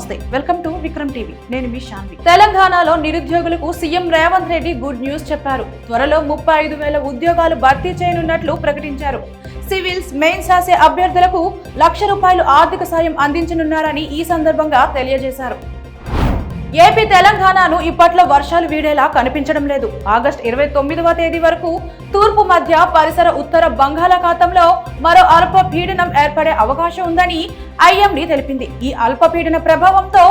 నమస్తే, welcome to Vikram TV. నేను మీ శాన్వి. తెలంగాణలో నిరుద్యోగులకు CM Revanth Reddy good news చెప్పారు. త్వరలో 35,000 ఉద్యోగాలు భర్తీ చేయనున్నట్లు ప్రకటించారు. సివిల్స్, మెయిన్స్ రాసే అభ్యర్థులకు ₹1,00,000 ఆర్థిక సాయం అందించనున్నారని ఈ సందర్భంగా తెలియజేశారు. ఏపీ, తెలంగాణను ఇప్పట్లో వర్షాలు వీడేలా కనిపించడం లేదు. ఆగస్టు 29వ తేదీ వరకు తూర్పు, మధ్య, పరిసర ఉత్తర బంగాళాఖాతంలో మరో అల్పపీడనం ఏర్పడే అవకాశం ఉందని ఐఎండీ తెలిపింది. ఈ అల్పపీడన ప్రభావంతో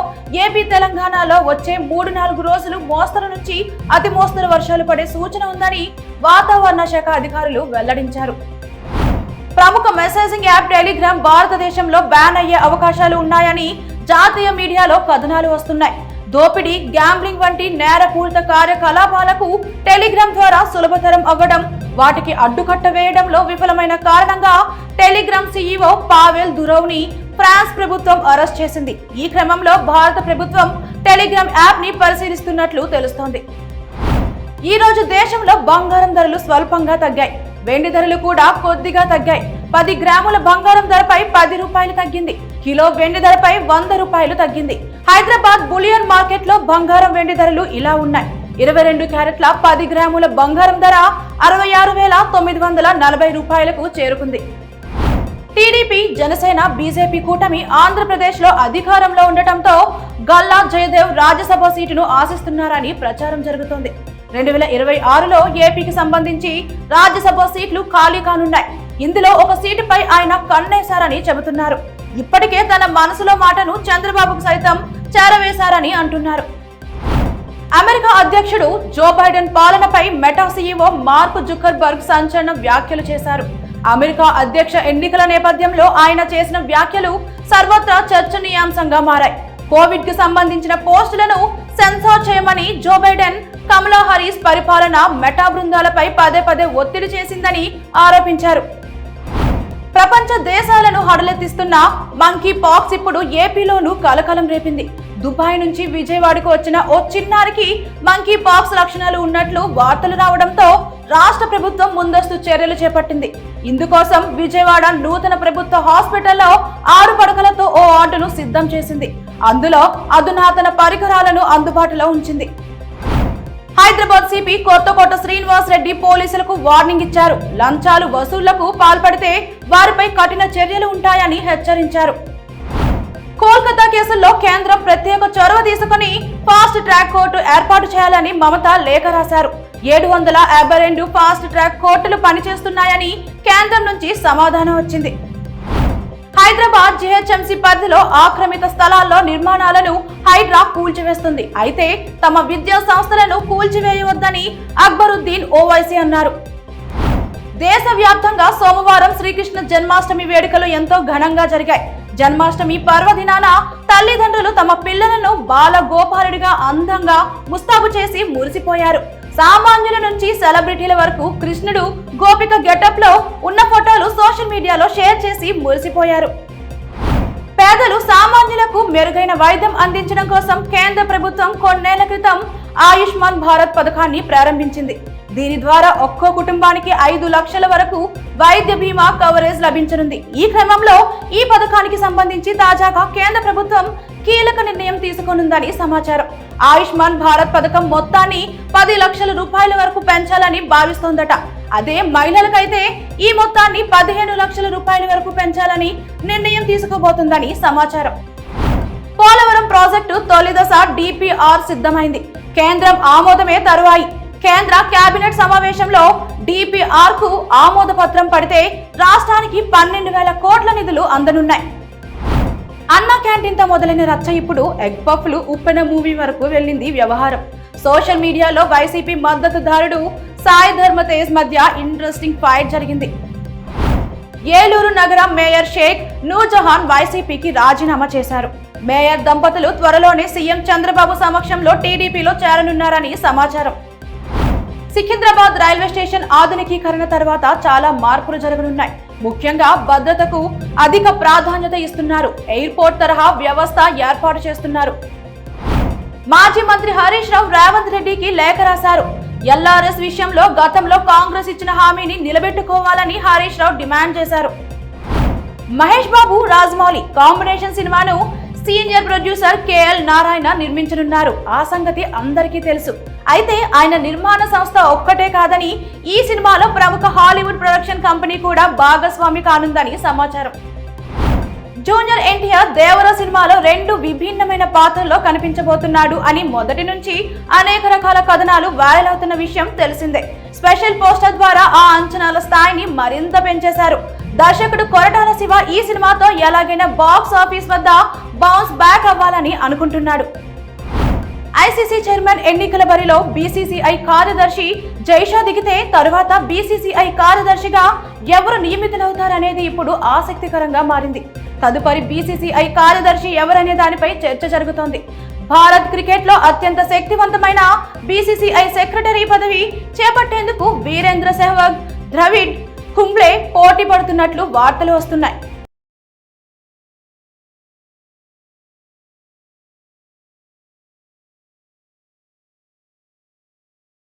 ఏపీ, తెలంగాణలో వచ్చే 3-4 రోజులు మోస్తరు నుంచి అతి మోస్తరు వర్షాలు పడే సూచన ఉందని వాతావరణ శాఖ అధికారులు వెల్లడించారు. ప్రముఖ మెసేజింగ్ యాప్ టెలిగ్రామ్ భారతదేశంలో బ్యాన్ అయ్యే అవకాశాలు ఉన్నాయని జాతీయ మీడియాలో కథనాలు వస్తున్నాయి. దోపిడీ, గ్యాంబ్లింగ్ వంటి నేరపూరిత కార్యకలాపాలకు టెలిగ్రామ్ ద్వారా సులభతరం అవ్వడం, వాటికి అడ్డుకట్ట వేయడంలో విఫలమైన కారణంగా టెలిగ్రామ్ సీఈఓ పావెల్ దురోవ్ని ఫ్రాన్స్ ప్రభుత్వం అరెస్ట్ చేసింది. ఈ క్రమంలో భారత ప్రభుత్వం టెలిగ్రామ్ యాప్ ని పరిశీలిస్తున్నట్లు తెలుస్తోంది. ఈ రోజు దేశంలో బంగారం ధరలు స్వల్పంగా తగ్గాయి. వెండి ధరలు కూడా కొద్దిగా తగ్గాయి. 10 గ్రాముల బంగారం ధరపై ₹10 తగ్గింది. కిలో వెండి ధరపై ₹100 తగ్గింది. హైదరాబాద్ బులియన్ మార్కెట్ లో బంగారం, వెండి ధరలు ఇలా ఉన్నాయి. 22 క్యారెట్ల 10 గ్రాముల బంగారం ధర ₹66,940 చేరుకుంది. టీడీపీ, జనసేన, బీజేపీ కూటమి ఆంధ్రప్రదేశ్ లో అధికారంలో ఉండటంతో గల్లా జయదేవ్ రాజ్యసభ సీటును ఆశిస్తున్నారని ప్రచారం జరుగుతోంది. 2026లో ఏపీకి సంబంధించి రాజ్యసభ సీట్లు ఖాళీ కానున్నాయి. ఇందులో ఒక సీటుపై ఆయన కన్నేశారని చెబుతున్నారు. ఇప్పటికే తన మనసులో మాటను చంద్రబాబుకు సైతం చేరవేశారని అంటున్నారు. అమెరికా అధ్యక్షుడు జో బైడెన్ పాలనపై మెటా సీఈఓ మార్క్ జుకర్బర్గ్ సంచలన వ్యాఖ్యలు చేశారు. అమెరికా అధ్యక్ష ఎన్నికల నేపథ్యంలో ఆయన చేసిన వ్యాఖ్యలు సర్వత్రా చర్చనీయాంశంగా మారాయి. కోవిడ్ కు సంబంధించిన పోస్టులను సెన్సార్ చేయమని జో బైడెన్, కమలా హారిస్ పరిపాలన మెటా బృందాలపై పదే ఒత్తిడి చేసిందని ఆరోపించారు. ప్రపంచ దేశాలను హడలెత్తిస్తున్న మంకీ పాక్స్ ఇప్పుడు ఏపీలోనూ కలకలం రేపింది. దుబాయ్ నుంచి విజయవాడకు వచ్చిన ఓ చిన్నారికి మంకీ పాక్స్ లక్షణాలు ఉన్నట్లు వార్తలు రావడంతో రాష్ట్ర ప్రభుత్వం ముందస్తు చర్యలు చేపట్టింది. ఇందుకోసం విజయవాడ నూతన ప్రభుత్వ హాస్పిటల్లో 6 పడకలతో ఓ వార్డును సిద్ధం చేసింది. అందులో అధునాతన పరికరాలను అందుబాటులో ఉంచింది. హైదరాబాద్ సిపి కొత్తకోట శ్రీనివాస్ రెడ్డి పోలీసులకు వార్నింగ్ ఇచ్చారు. లంచాలు వసూళ్లకు పాల్పడితే వారిపై కఠిన చర్యలు ఉంటాయని హెచ్చరించారు. కోల్కతా కేసుల్లో కేంద్రం ప్రత్యేక చొరవ తీసుకుని ఫాస్ట్ ట్రాక్ కోర్టు ఏర్పాటు చేయాలని మమత లేఖ రాశారు. 752 ఫాస్ట్ ట్రాక్ కోర్టులు పనిచేస్తున్నాయని కేంద్రం నుంచి సమాధానం వచ్చింది. హైదరాబాద్ జీహెచ్ఎంసీ పరిధిలో ఆక్రమిత స్థలాల్లో నిర్మాణాలను హైడ్రా కూల్చివేస్తుంది. అయితే తమ విద్యా సంస్థలను కూల్చివేయవద్దని అక్బరుద్దీన్ ఓవైసీ అన్నారు. దేశవ్యాప్తంగా సోమవారం శ్రీకృష్ణ జన్మాష్టమి వేడుకలు ఎంతో ఘనంగా జరిగాయి. జన్మాష్టమి పర్వదినాన తల్లిదండ్రులు తమ పిల్లలను బాల గోపాలుడిగా అందంగా ముస్తాబు చేసి మురిసిపోయారు. సామాన్యుల నుంచి సెలబ్రిటీల వరకు కృష్ణుడు, గోపిక గెటప్ లో ఉన్న ఫోటోలు సోషల్ మీడియాలో షేర్ చేసి మురిసిపోయారు. పేదలు, సామాన్యులకు మెరుగైన వైద్యం అందించడం కోసం కేంద్ర ప్రభుత్వం కొన్నేళ్ల క్రితం ఆయుష్మాన్ భారత్ పథకాన్ని ప్రారంభించింది. దీని ద్వారా ఒక్కో కుటుంబానికి 5 లక్షల వరకు వైద్య బీమా కవరేజ్ లభించనుంది. ఈ క్రమంలో ఈ పథకానికి సంబంధించి తాజాగా కేంద్ర ప్రభుత్వం కీలక నిర్ణయం తీసుకోనుందని సమాచారం. ఆయుష్మాన్ భారత్ పథకం మొత్తాన్ని 10 లక్షల రూపాయల వరకు పెంచాలని భావిస్తోందట. అదే మహిళలకైతే ఈ మొత్తాన్ని 15 లక్షల రూపాయల వరకు పెంచాలని నిర్ణయం తీసుకోబోతుందని సమాచారం. పోలవరం ప్రాజెక్టు తొలి దశ DPR సిద్ధమైంది. కేంద్రం ఆమోదమే తరువాయి. కేంద్ర కేబినెట్ సమావేశంలో DPR కు ఆమోద పత్రం పడితే రాష్ట్రానికి 12,000 కోట్ల నిధులు అందనున్నాయి. అన్న క్యాంటీన్ తో మొదలైన రచ్చ ఇప్పుడు ఎగ్ పఫ్లు, ఉప్పెన మూవీ వరకు వెళ్ళింది వ్యవహారం. సోషల్ మీడియాలో వైసీపీ మద్దతుదారుడు సాయి ధర్మ తేజ్ మధ్య ఇంట్రెస్టింగ్ ఫైట్ జరిగింది. ఏలూరు నగర మేయర్ షేక్ నూర్జహాన్ వైసీపీకి రాజీనామా చేశారు. మేయర్ దంపతులు త్వరలోనే సీఎం చంద్రబాబు సమక్షంలో టీడీపీలో చేరనున్నారని సమాచారం. సికింద్రాబాద్ రైల్వే స్టేషన్ ఆధునికీకరణ తర్వాత చాలా మార్పులు జరగనున్నాయి. ముఖ్యంగా భద్రతకు అధిక ప్రాధాన్యత ఇస్తున్నారు. ఎయిర్పోర్ట్ తరహా వ్యవస్థ ఏర్పాటు చేస్తున్నారు. మాజీ మంత్రి హరీష్ రావు రేవంత్ రెడ్డికి లేఖ రాశారు. ఎల్ఆర్ఎస్ విషయంలో గతంలో కాంగ్రెస్ ఇచ్చిన హామీని నిలబెట్టుకోవాలని హరీష్ రావు డిమాండ్ చేశారు. మహేష్ బాబు, రాజమౌళి కాంబినేషన్ సినిమాను సీనియర్ ప్రొడ్యూసర్ కేఎల్ నారాయణ నిర్మించనున్నారు. ఆ సంగతి అందరికీ తెలుసు. అయితే ఆయన నిర్మాణ సంస్థ ఒక్కటే కాదని ఈ సినిమాలో ప్రముఖ హాలీవుడ్ ప్రొడక్షన్ కంపెనీ కూడా భాగస్వామి కానుందని సమాచారం. జూనియర్ ఎన్టీఆర్ దేవర సినిమాలో 2 విభిన్నమైన పాత్రల్లో కనిపించబోతున్నాడు అని మొదటి నుంచి అనేక రకాల కథనాలు వైరల్ అవుతున్న విషయం తెలిసిందే. స్పెషల్ పోస్టర్ ద్వారా ఆ అంచనాల స్థాయిని మరింత పెంచేశారు. దర్శకుడు కొరటాల శివ ఈ సినిమాతో ఎలాగైనా బాక్స్ ఆఫీస్ వద్ద బౌన్స్ బ్యాక్ అవ్వాలని అనుకుంటున్నాడు. ఐసీసీ చైర్మన్ ఎన్నికల బరిలో బీసీసీఐ కార్యదర్శి జైషా దిగితే తరువాత బీసీసీఐ కార్యదర్శిగా ఎవరు నియమితులవుతారనేది ఇప్పుడు ఆసక్తికరంగా మారింది. తదుపరి బీసీసీఐ కార్యదర్శి ఎవరనే దానిపై చర్చ జరుగుతోంది. భారత్ క్రికెట్ లో అత్యంత శక్తివంతమైన బీసీసీఐ సెక్రటరీ పదవి చేపట్టేందుకు వీరేంద్ర సెహ్వాగ్, ద్రవిడ్, కుంబ్లే పోటీ పడుతున్నట్లు వార్తలు వస్తున్నాయి.